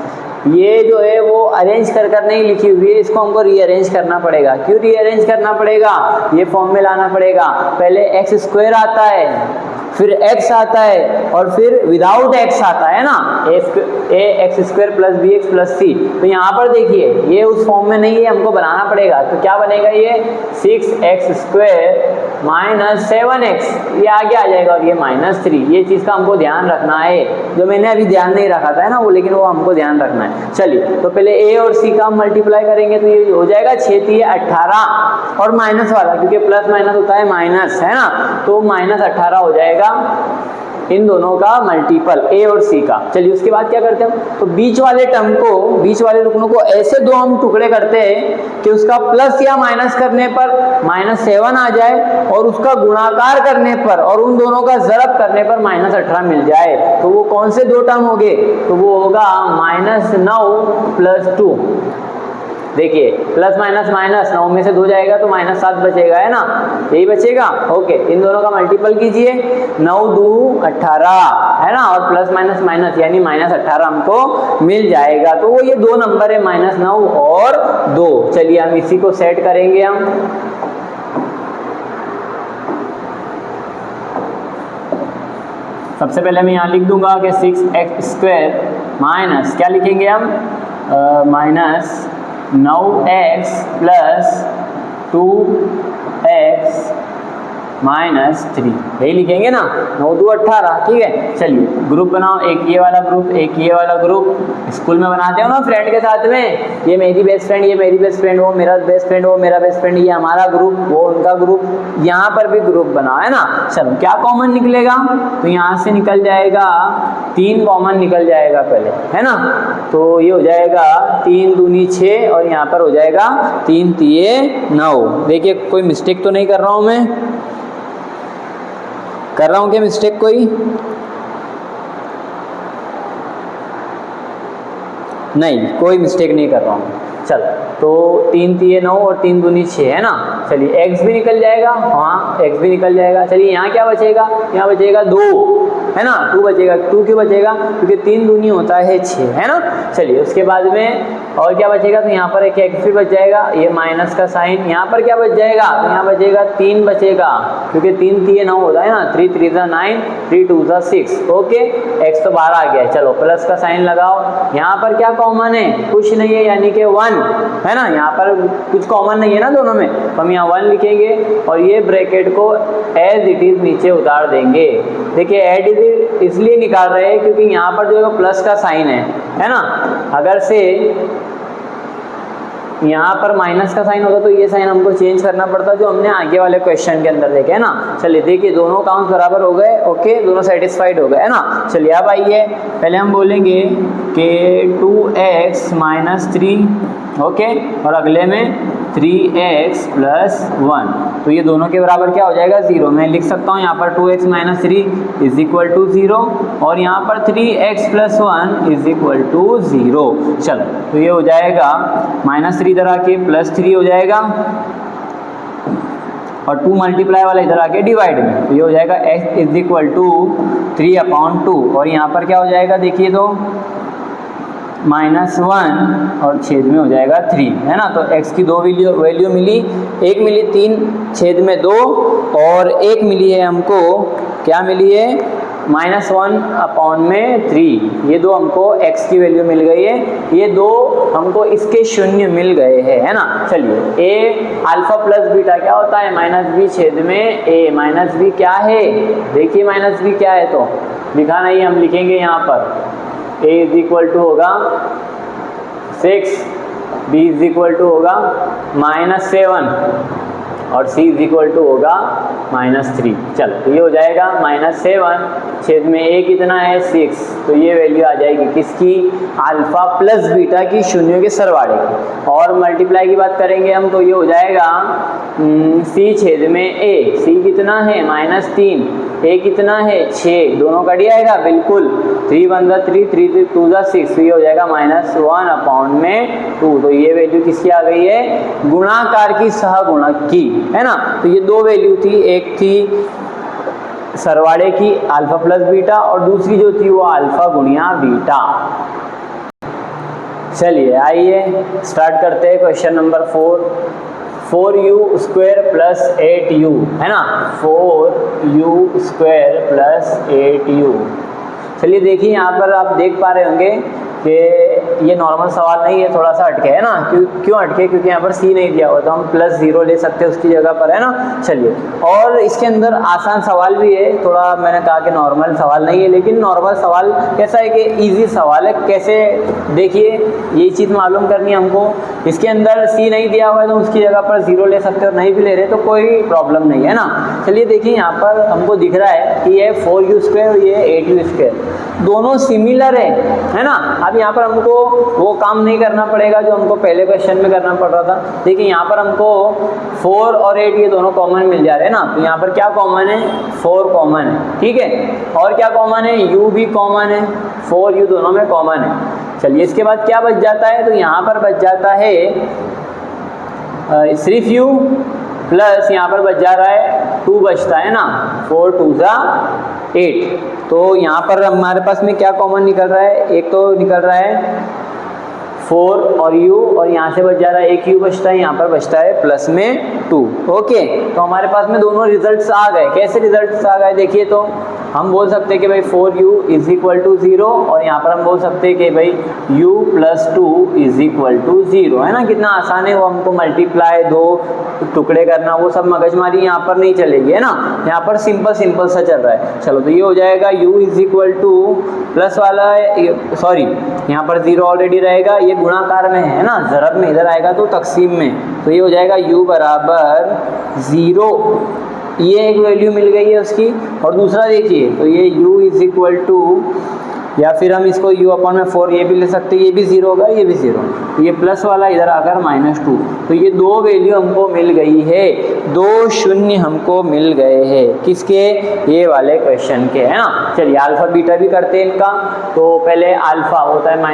ये जो है वो अरेंज कर नहीं लिखी हुई है, इसको हमको रीअरेंज करना पड़ेगा। क्यों रीअरेंज करना पड़ेगा, ये फॉर्म में लाना पड़ेगा। पहले x² आता है, फिर x आता है, और फिर विदाउट x आता है ना, ax² + bx + c। तो यहाँ पर देखिए ये उस फॉर्म में नहीं है, हमको बनाना पड़ेगा। तो क्या बनेगा, ये 6x² - 7x, ये आगे आ जाएगा, और ये -3। ये चीज़ का हमको ध्यान रखना है, जो मैंने अभी ध्यान नहीं रखा था ना वो, लेकिन वो हमको ध्यान रखना है। चलिए तो पहले a और c का मल्टीप्लाई करेंगे, तो ये हो जाएगा 6 × 18, और माइनस वाला क्योंकि प्लस माइनस होता है माइनस, है ना, तो -18 हो जाएगा इन दोनों का मल्टीपल a और c का। चलिए उसके बाद क्या करते हैं, तो बीच वाले टर्म को, बीच वाले रुकनों को ऐसे दो हम टुकड़े करते हैं कि उसका प्लस या माइनस करने पर -7 आ जाए, और उसका गुणाकार करने पर और उन दोनों का ज़रब करने पर -18 मिल जाए। तो वो कौन से दो टर्म हो गए, तो वो होगा -9 + 2। देखिए प्लस माइनस माइनस, 9 में से 2 जाएगा तो -7 बचेगा, है ना, यही बचेगा। ओके, इन दोनों का मल्टीपल कीजिए, 9 × 2 = 18, है ना, और प्लस माइनस माइनस यानी -18 हमको मिल जाएगा। तो वो ये दो नंबर है, -9 और 2। चलिए हम इसी को सेट करेंगे हम। सबसे पहले मैं यहाँ लिख दूंगा कि 6x² माइनस क्या लिखेंगे हम, -9x + 2x - 3, यही लिखेंगे ना, 9 × 2 = 18, ठीक है। चलिए ग्रुप बनाओ, एक ये वाला ग्रुप, एक ये वाला ग्रुप। स्कूल में बनाते हो ना फ्रेंड के साथ में, ये मेरी बेस्ट फ्रेंड, ये मेरी बेस्ट फ्रेंड, वो मेरा बेस्ट फ्रेंड, वो मेरा बेस्ट फ्रेंड, ये हमारा ग्रुप, वो उनका ग्रुप, यहाँ पर भी ग्रुप बनाओ, है ना। चलो क्या कॉमन निकलेगा, तो यहाँ से निकल जाएगा 3 कॉमन निकल जाएगा पहले, है ना। तो ये हो जाएगा 3 दूनी 6, और यहाँ पर हो जाएगा 3 तिये 9। देखिए कोई मिस्टेक तो नहीं कर रहा हूँ मैं, कर रहा हूँ क्या मिस्टेक कोई, नहीं कोई मिस्टेक नहीं कर रहा हूँ। चलो तो 3 3 9 और 3 दूनी 6 है ना। चलिए x भी निकल जाएगा, हाँ x भी निकल जाएगा। चलिए यहाँ क्या बचेगा, यहाँ बचेगा 2 है ना, 2 बचेगा। 2 क्यों बचेगा, क्योंकि 3 दूनी होता है 6 है ना। चलिए उसके बाद में और क्या बचेगा, तो यहाँ पर एक x भी बच जाएगा, ये माइनस का साइन। यहाँ पर क्या बच जाएगा, तो यहाँ बचेगा 3 बचेगा, क्योंकि 3 3 9 होता है ना, 3 3 9 3 2 6। ओके, x तो बाहर आ गया। चलो प्लस का साइन लगाओ। यहाँ पर क्या कॉमन है, कुछ नहीं है, यानी कि 1 है ना। यहाँ पर कुछ कॉमन नहीं है ना दोनों में, तो हम यहाँ 1 लिखेंगे और ये ब्रैकेट को एज इट इज नीचे उतार देंगे। देखिए एज इट इज इसलिए निकाल रहे हैं क्योंकि यहाँ पर जो है प्लस का साइन है ना। अगर से यहाँ पर माइनस का साइन होता तो ये साइन हमको चेंज करना पड़ता, जो हमने आगे वाले क्वेश्चन के अंदर देखे है ना। चलिए देखिए दोनों काउंट बराबर हो गए, ओके, दोनों सेटिस्फाइड हो गए है ना। चलिए अब आइए, पहले हम बोलेंगे कि 2x - 3, ओके, और अगले में 3x + 1, तो ये दोनों के बराबर क्या हो जाएगा, 0। मैं लिख सकता हूँ यहाँ पर 2x - 3 = 0 और यहाँ पर 3x + 1 = 0। चलो तो ये हो जाएगा -3 इधर आके +3 हो जाएगा और 2 मल्टीप्लाई वाला इधर आके डिवाइड में, तो ये हो जाएगा x = 3/2 और यहाँ पर क्या हो जाएगा, देखिए तो -1 और छेद में हो जाएगा 3 है ना। तो x की 2 वैल्यू मिली, एक मिली 3/2 और एक मिली है हमको, क्या मिली है, -1/3। ये दो हमको x की वैल्यू मिल गई है, ये दो हमको इसके शून्य मिल गए हैं है ना। चलिए a अल्फा प्लस बीटा क्या होता है, -b/a। -b क्या है, देखिए -b क्या है, तो लिखा नहीं, हम लिखेंगे यहाँ पर a = होगा 6, b = होगा -7 और c = होगा -3। चलो ये हो जाएगा -7 छेद में a कितना है 6, तो ये वैल्यू आ जाएगी किसकी, अल्फा प्लस बीटा की, शून्यों के सरवाड़े की। और मल्टीप्लाई की बात करेंगे हम, तो ये हो जाएगा c छेद में a। c कितना है -3, a कितना है 6, दोनों कट जाएगा बिल्कुल, 3 1 3 3 2 6, ये हो जाएगा -1/2। तो ये वैल्यू किसकी आ गई है, गुणाकार की, सहगुणक की है ना। तो ये दो वैल्यू थी, एक थी सरवाड़े की अल्फा प्लस बीटा और दूसरी जो थी वो अल्फा गुणिया बीटा। चलिए आइए स्टार्ट करते हैं क्वेश्चन नंबर 4। 4u² + 8u है ना, 4u² + 8u। चलिए देखिए यहाँ पर आप देख पा रहे होंगे कि ये नॉर्मल सवाल नहीं है, थोड़ा सा अटके है ना। क्यों अटके, क्योंकि यहाँ पर c नहीं दिया हुआ, तो हम +0 ले सकते हैं उसकी जगह पर है ना। चलिए, और इसके अंदर आसान सवाल भी है, थोड़ा मैंने कहा कि नॉर्मल सवाल नहीं है, लेकिन नॉर्मल सवाल कैसा है कि इजी सवाल है। कैसे, देखिए ये चीज़ मालूम करनी है हमको। इसके अंदर c नहीं दिया हुआ है तो उसकी जगह पर 0 ले सकते हो, नहीं भी ले रहे तो कोई प्रॉब्लम नहीं है ना। चलिए देखिए यहाँ पर हमको दिख रहा है कि ये 4u² और ये 8u², दोनों सिमिलर है ना। अब यहाँ पर हमको वो काम नहीं करना पड़ेगा जो हमको पहले क्वेश्चन में करना पड़ रहा था। देखिए यहाँ पर हमको 4 और 8 ये दोनों कॉमन मिल जा रहे हैं ना, तो यहाँ पर क्या कॉमन है, 4 कॉमन है, ठीक है। और क्या कॉमन है, u भी कॉमन है, 4u दोनों में कॉमन है। चलिए इसके बाद क्या बच जाता है, तो यहाँ पर बच जाता है सिर्फ u प्लस यहाँ पर बच जा रहा है 2 बचता है ना, 4 2 8। तो यहाँ पर हमारे पास में क्या कॉमन निकल रहा है, एक तो निकल रहा है 4 और u, और यहाँ से बच जा रहा है एक u बचता है, यहाँ पर बचता है प्लस में 2। ओके, तो हमारे पास में दोनों रिजल्ट्स आ गए। कैसे रिजल्ट्स आ गए, देखिए तो हम बोल सकते हैं कि भाई 4u = 0 और यहाँ पर हम बोल सकते हैं कि भाई u + 2 = 0 है ना। कितना आसान है, वो हमको मल्टीप्लाई, दो टुकड़े करना, वो सब मगजमारी यहाँ पर नहीं चलेगी है ना। यहाँ पर सिंपल सा चल रहा है। चलो तो ये हो जाएगा u = प्लस वाला है, सॉरी यहाँ पर 0 ऑलरेडी रहेगा, ये गुणाकार में है ना, ज़रब में इधर आएगा तो तकसीम में, तो ये हो जाएगा u = 0। ये एक वैल्यू मिल गई है उसकी। और दूसरा देखिए, तो ये u = या फिर हम इसको u/4 ये भी ले सकते हैं, ये भी 0 होगा, ये भी 0, ये प्लस वाला इधर आकर -2। तो ये 2 वैल्यू हमको मिल गई है, 2 शून्य हमको मिल गए हैं, किसके, ये वाले क्वेश्चन के, है ना। चलिए अल्फा बीटा भी करते हैं इनका। तो पहले अल्फा होता है -b/a,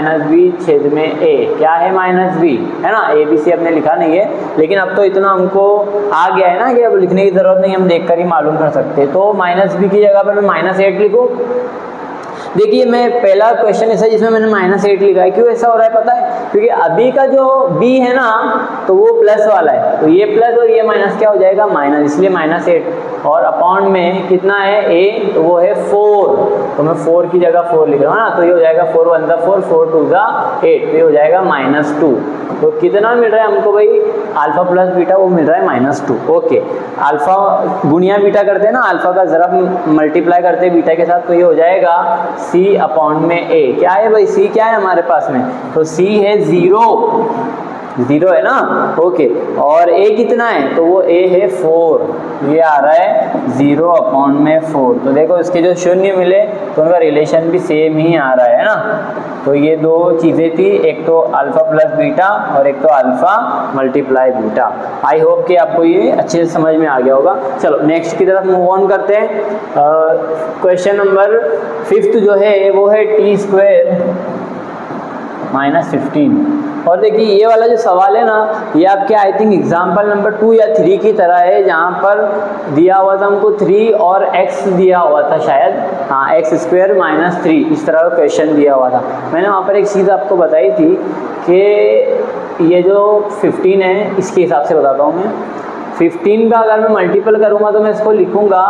क्या है -b, है ना। ABC हमने लिखा नहीं है, लेकिन अब तो इतना हमको आ गया है ना कि अब लिखने की जरूरत नहीं, हम देखकर ही मालूम कर सकते हैं। तो -b की जगह पर मैं -8 लिखूँ। देखिए मैं पहला क्वेश्चन ऐसा जिसमें मैंने -8 लिखा है, क्यों ऐसा हो रहा है पता है, क्योंकि अभी का जो b है ना तो वो प्लस वाला है, तो ये प्लस और ये माइनस क्या हो जाएगा, माइनस, इसलिए -8। और अपॉन में कितना है a, तो वो है 4, तो मैं 4 की जगह 4 लिख रहा हूँ ना, तो ये हो जाएगा 4 × 1 = 4, 4 × 2 = 8, तो ये हो जाएगा -2। तो कितना मिल रहा है हमको भाई, अल्फा प्लस बीटा वो मिल रहा है -2। ओके, अल्फा गुणिया बीटा करते हैं ना, अल्फा का जरा मल्टीप्लाई करते हैं बीटा के साथ, तो ये हो जाएगा c/a। क्या है भाई, c क्या है हमारे पास में, तो c है 0 है ना। ओके, और a कितना है, तो वो a है 4, ये आ रहा है 0/4। तो देखो इसके जो शून्य मिले तो उनका रिलेशन भी सेम ही आ रहा है ना। तो ये 2 चीज़ें थी, एक तो अल्फा प्लस बीटा और एक तो alpha multiply beta. I hope कि आपको ये अच्छे से समझ में आ गया होगा। चलो नेक्स्ट की तरफ मूव ऑन करते हैं। क्वेश्चन नंबर 5 जो है वो है t² -15। और देखिए ये वाला जो सवाल है ना, ये आपके आई थिंक एग्जाम्पल नंबर 2 या 3 की तरह है, जहाँ पर दिया हुआ था हमको 3 और x दिया हुआ था शायद, हाँ x² - 3, इस तरह का क्वेश्चन दिया हुआ था। मैंने वहाँ पर एक चीज़ आपको बताई थी कि ये जो 15 है इसके हिसाब से बताता हूँ मैं। 15 का अगर मैं मल्टीपल करूँगा तो मैं इसको लिखूँगा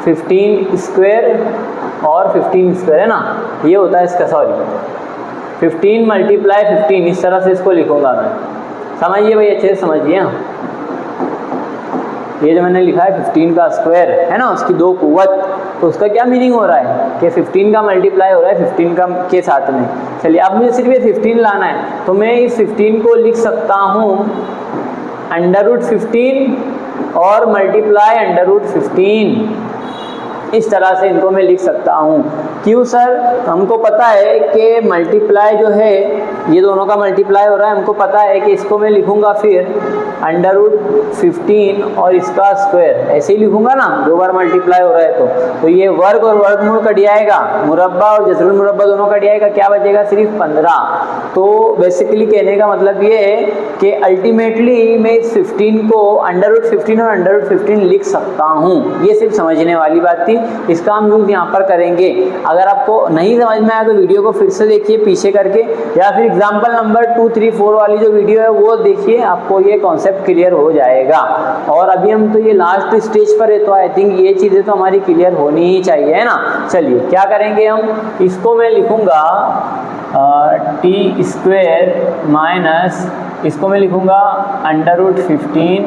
15² और 15², है ना, ये होता है इसका, सॉरी 15 × 15, इस तरह से इसको लिखूंगा मैं। समझिए भाई, अच्छे से समझिए। ये जो मैंने लिखा है 15 का स्क्वायर है ना, उसकी 2 कुव्वत, तो उसका क्या मीनिंग हो रहा है कि 15 का मल्टीप्लाई हो रहा है 15 का के साथ में। चलिए अब मुझे सिर्फ ये 15 लाना है, तो मैं इस 15 को लिख सकता हूँ √15 और मल्टीप्लाई √15, इस तरह से इनको मैं लिख सकता हूँ। क्यों सर, हमको पता है कि मल्टीप्लाई जो है ये दोनों का मल्टीप्लाई हो रहा है, हमको पता है कि इसको मैं लिखूंगा फिर √15 और इसका स्क्वायर, ऐसे ही लिखूंगा ना, 2 बार मल्टीप्लाई हो रहा है तो ये वर्ग और वर्गमूल कट जाएगा, मुरब्बा और जज़रुल मुरब्बा दोनों कट जाएगा, क्या बचेगा, सिर्फ 15। तो बेसिकली कहने का मतलब ये है कि अल्टीमेटली मैं इस 15 को √15 और √15 लिख सकता हूँ। ये सिर्फ समझने वाली बात थी, इसका हम यूज यहाँ पर करेंगे। अगर आपको नहीं समझ में आया तो वीडियो को फिर से देखिए पीछे करके, या फिर एग्जाम्पल नंबर 2, 3, 4 वाली जो वीडियो है वो देखिए, आपको ये कॉन्सेप्ट क्लियर हो जाएगा। और अभी हम तो ये लास्ट स्टेज पर है, तो आई थिंक ये चीज़ें तो हमारी क्लियर होनी ही चाहिए, है ना। चलिए क्या करेंगे हम, इसको मैं लिखूँगा t² माइनस, इसको मैं लिखूँगा √15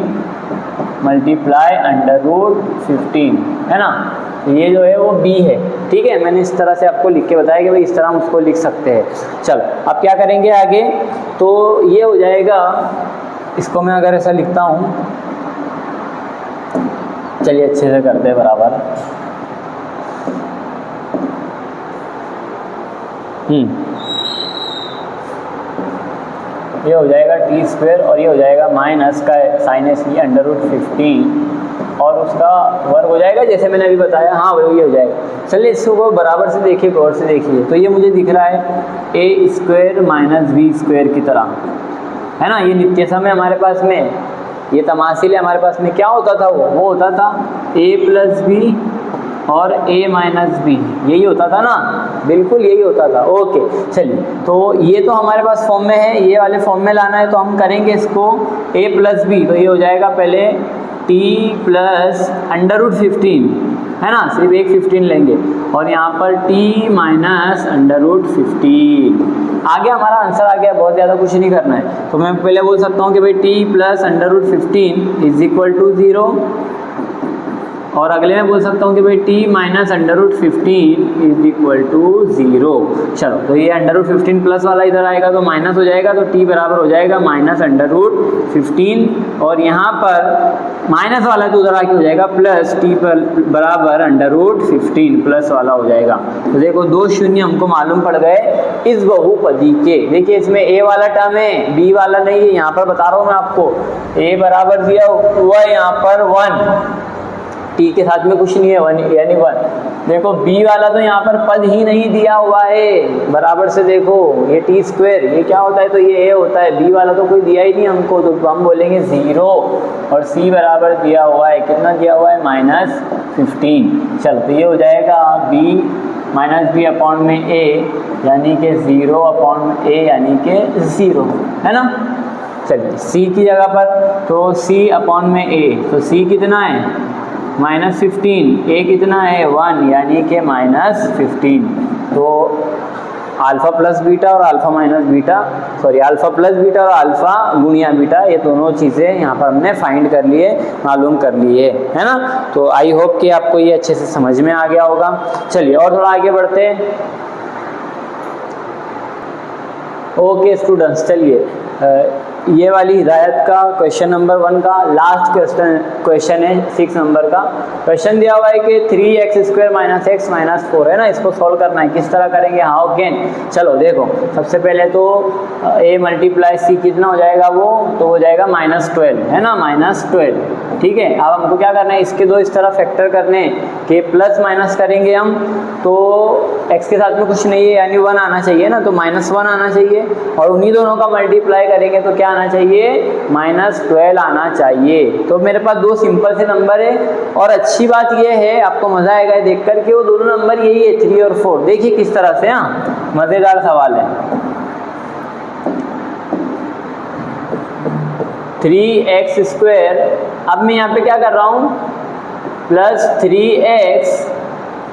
मल्टीप्लाई √15, है ना। ये जो है वो b है, ठीक है। मैंने इस तरह से आपको लिख के बताया कि भाई इस तरह हम उसको लिख सकते हैं। चलो अब क्या करेंगे आगे, तो ये हो जाएगा, इसको मैं अगर ऐसा लिखता हूँ, चलिए अच्छे से करते हैं बराबर। ये हो जाएगा t² और ये हो जाएगा माइनस का साइन है इसलिए √15 और उसका वर्ग हो जाएगा, जैसे मैंने अभी बताया, हाँ वही हो जाएगा। चलिए इसको बराबर से देखिए, गौर से देखिए, तो ये मुझे दिख रहा है a² - b² की तरह, है ना। ये नित्य समय हमारे पास में, ये तमासील हमारे पास में क्या होता था, वो होता था a + b और a - b, यही होता था ना, बिल्कुल यही होता था। ओके चलिए, तो ये तो हमारे पास फॉर्म में है, ये वाले फॉर्म में लाना है, तो हम करेंगे इसको a + b, तो ये हो जाएगा पहले t + √15, है ना, सिर्फ एक 15 लेंगे और यहाँ पर t - √15 आ गया, हमारा आंसर आ गया, बहुत ज़्यादा कुछ नहीं करना है। तो मैं पहले बोल सकता हूँ कि भाई t + √15 = 0, और अगले में बोल सकता हूँ कि भाई t minus under root 15 is equal to 0। चलो तो ये अंडर रूट 15 प्लस वाला इधर आएगा तो माइनस हो जाएगा, तो t बराबर हो जाएगा माइनस अंडर रूट 15, और यहाँ पर माइनस वाला तो उधर आके हो जाएगा प्लस, t पर बराबर अंडर रूट 15 प्लस वाला हो जाएगा। तो देखो दो शून्य हमको मालूम पड़ गए इस बहुपदी के। देखिए इसमें a वाला टर्म है, b वाला नहीं है, यहाँ पर बता रहा हूँ मैं आपको, a बराबर दिया हुआ है यहाँ पर 1, t के साथ में कुछ नहीं है 1 यानी 1। देखो b वाला तो यहाँ पर पद ही नहीं दिया हुआ है, बराबर से देखो ये t स्क्वायर, ये क्या होता है तो ये a होता है, b वाला तो कोई दिया ही नहीं हमको, तो हम बोलेंगे 0, और c बराबर दिया हुआ है, कितना दिया हुआ है माइनस 15। चल तो ये हो जाएगा b माइनस बी अपॉन में a यानी कि 0 अपॉन में a यानी कि 0, है ना। चलिए c की जगह पर तो c अपॉन में a, तो c कितना है माइनस 15, a कितना है 1 यानी कि माइनस 15। तो अल्फ़ा प्लस बीटा और alpha minus beta, sorry alpha plus beta और अल्फ़ा गुणिया बीटा, ये दोनों चीज़ें यहाँ पर हमने फाइंड कर लिए, मालूम कर लिए, है ना। तो आई होप कि आपको ये अच्छे से समझ में आ गया होगा। चलिए और थोड़ा आगे बढ़ते हैं। ओके स्टूडेंट्स, चलिए ये वाली हिदायत का क्वेश्चन नंबर 1 का लास्ट क्वेश्चन है 6 नंबर का। क्वेश्चन दिया हुआ है कि 3x² माइनस x माइनस 4 है ना, इसको सॉल्व करना है। किस तरह करेंगे, हाउ कैन। चलो देखो सबसे पहले तो a मल्टीप्लाई c कितना हो जाएगा वो, तो हो जाएगा -12, है ना, -12। ठीक है, अब हमको क्या करना है, इसके दो इस तरह फैक्टर करने के प्लस माइनस करेंगे हम, तो x के साथ में कुछ नहीं है यानी 1 आना चाहिए ना, तो -1 आना चाहिए, और उन्हीं दोनों का मल्टीप्लाई करेंगे तो क्या आना चाहिए -12 आना चाहिए। तो मेरे पास दो सिंपल से नंबर है, और अच्छी बात यह है, आपको मजा आएगा देख कर के, वो दोनों नंबर यही है 3 और 4। देखिए किस तरह से, हाँ मजेदार सवाल है। 3x², अब मैं यहाँ पे क्या कर रहा हूँ, प्लस 3x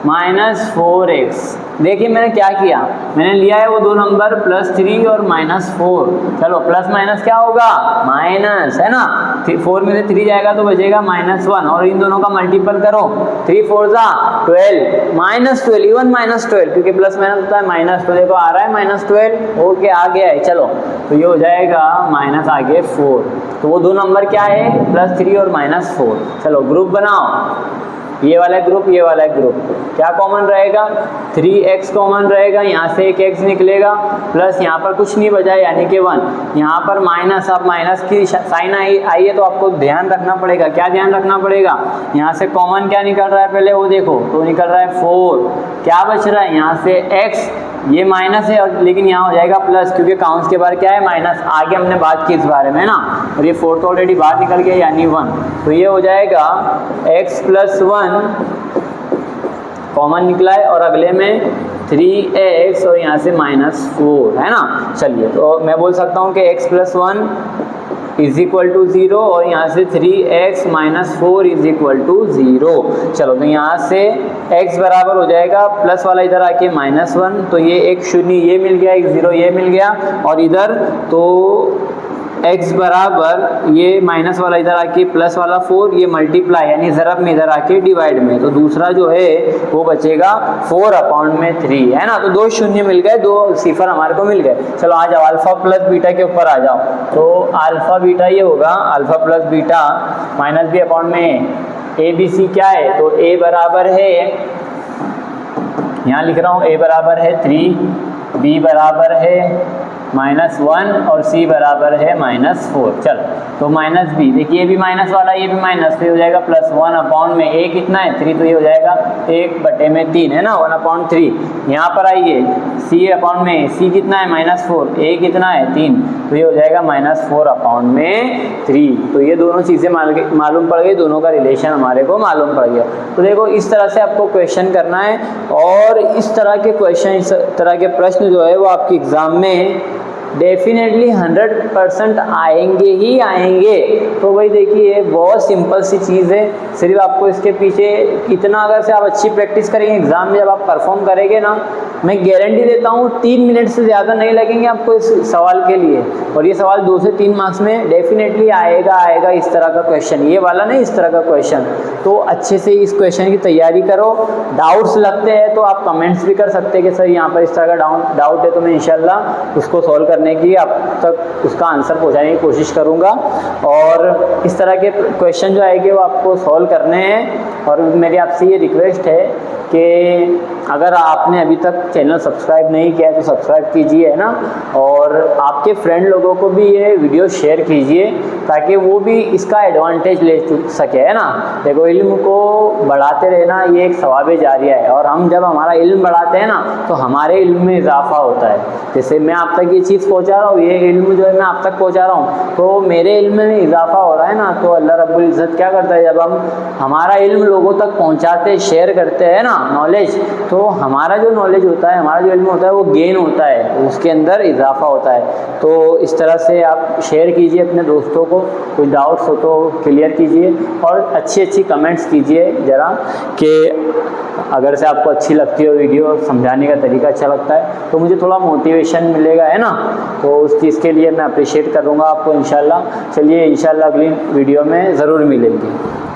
माइनस 4x। देखिए मैंने क्या किया, मैंने लिया है वो दो नंबर +3 और -4। चलो प्लस माइनस क्या होगा, माइनस, है ना। 4 में से 3 जाएगा तो बचेगा -1, और इन दोनों का मल्टीपल करो, 3 4 12, -12, इवन -12, क्योंकि प्लस माइनस होता है माइनस, तो देखो आ रहा है -12, ओके आ गया है। चलो तो ये हो जाएगा माइनस आगे 4, तो वो दो नंबर क्या है +3 और -4। चलो ग्रुप बनाओ, ये वाला ग्रुप, ये वाला ग्रुप, क्या कॉमन रहेगा, 3x कॉमन रहेगा, यहाँ से एक x निकलेगा, प्लस यहाँ पर कुछ नहीं बचा यानी कि 1, यहाँ पर माइनस, अब माइनस की साइन आई है तो आपको ध्यान रखना पड़ेगा। क्या ध्यान रखना पड़ेगा, यहाँ से कॉमन क्या निकल रहा है पहले वो देखो, तो निकल रहा है 4, क्या बच रहा है यहाँ से x, ये माइनस है और लेकिन यहाँ हो जाएगा प्लस, क्योंकि काउंट्स के बारे क्या है माइनस, आगे हमने बात की इस बारे में ना, और ये 4 तो ऑलरेडी बाहर निकल गया यानी 1, तो ये हो जाएगा x + 1 कॉमन निकला है, और अगले में 3x और यहाँ से -4, है ना। चलिए तो मैं बोल सकता हूँ कि x + 1 = 0, और यहाँ से 3x - 4 = 0। चलो तो यहाँ से x बराबर हो जाएगा, प्लस वाला इधर आके -1, तो ये एक शून्य ये मिल गया, एक 0 ये मिल गया, और इधर तो x बराबर ये माइनस वाला इधर आके प्लस वाला 4, ये मल्टीप्लाई यानी ज़रब में इधर आके डिवाइड में, तो दूसरा जो है वो बचेगा 4/3, है ना। तो दो शून्य मिल गए, दो सिफर हमारे को मिल गए। चलो आ जाओ अल्फ़ा प्लस बीटा के ऊपर आ जाओ, तो अल्फ़ा बीटा ये होगा, अल्फ़ा प्लस बीटा -b/में a b c क्या है, तो a बराबर है, यहाँ लिख रहा हूँ, a बराबर है 3, b बराबर है -1 और c बराबर है -4। चलो तो -b, देखिए ये भी माइनस वाला, ये भी माइनस, तो ये हो जाएगा +1/में a कितना है 3, तो ये हो जाएगा 1/3, है ना, 1/3। यहाँ पर आइए c/में c कितना है -4, a कितना है 3, तो ये हो जाएगा -4/3। तो ये दोनों चीज़ें मालूम पड़ गई, दोनों का रिलेशन हमारे को मालूम पड़ गया। तो देखो इस तरह से आपको क्वेश्चन करना है, और इस तरह के क्वेश्चन, इस तरह के प्रश्न जो है वो आपके एग्ज़ाम में डेफिनेटली 100% आएंगे ही आएंगे। तो वही देखिए बहुत सिंपल सी चीज़ है, सिर्फ आपको इसके पीछे इतना अगर से आप अच्छी प्रैक्टिस करेंगे, एग्ज़ाम में जब आप परफॉर्म करेंगे ना, मैं गारंटी देता हूँ 3 मिनट से ज़्यादा नहीं लगेंगे आपको इस सवाल के लिए। और ये सवाल 2 से 3 मार्क्स में डेफिनेटली आएगा इस तरह का क्वेश्चन, ये वाला नहीं, इस तरह का क्वेश्चन। तो अच्छे से इस क्वेश्चन की तैयारी करो। डाउट्स लगते हैं तो आप कमेंट्स भी कर सकते हैं कि सर यहाँ पर इस तरह का डाउट है, तो मैं इंशाल्लाह उसको सॉल्व करने की आप तक उसका आंसर पहुँचाने की कोशिश करूँगा। और इस तरह के क्वेश्चन जो आएंगे वो आपको सॉल्व करने हैं। और मेरी आपसे ये रिक्वेस्ट है कि अगर आपने अभी तक चैनल सब्सक्राइब नहीं किया है तो सब्सक्राइब कीजिए, है ना। और आपके फ्रेंड लोगों को भी ये वीडियो शेयर कीजिए ताकि वो भी इसका एडवांटेज ले सके, है ना। देखो इल्म को बढ़ाते रहना ये एक सवाब जारिया है, और हम जब हमारा इल्म बढ़ाते हैं ना तो हमारे इल्म में इजाफा होता है। जैसे मैं आप तक ये चीज़ पहुँचा रहा हूँ, ये इल्म जो है मैं आप तक पहुँचा रहा हूँ, तो मेरे इल्म में इजाफा हो रहा है ना। तो अल्लाह रब्बुल इज़्ज़त क्या करता है, जब हम हमारा इल्म लोगों तक पहुँचाते शेयर करते हैं ना नॉलेज, तो हमारा जो नॉलेज होता है, हमारा जो इल्म होता है वो गेन होता है, उसके अंदर इजाफा होता है। तो इस तरह से आप शेयर कीजिए अपने दोस्तों को, कोई डाउट्स हो तो क्लियर कीजिए, और अच्छी कमेंट्स कीजिए ज़रा कि अगर से आपको अच्छी लगती हो वीडियो, समझाने का तरीका अच्छा लगता है तो मुझे थोड़ा मोटिवेशन मिलेगा, है ना। तो उस चीज़ के लिए मैं अप्रिशिएट करूँगा आपको इंशाल्लाह। चलिए इंशाल्लाह अगली वीडियो में ज़रूर मिलेंगे।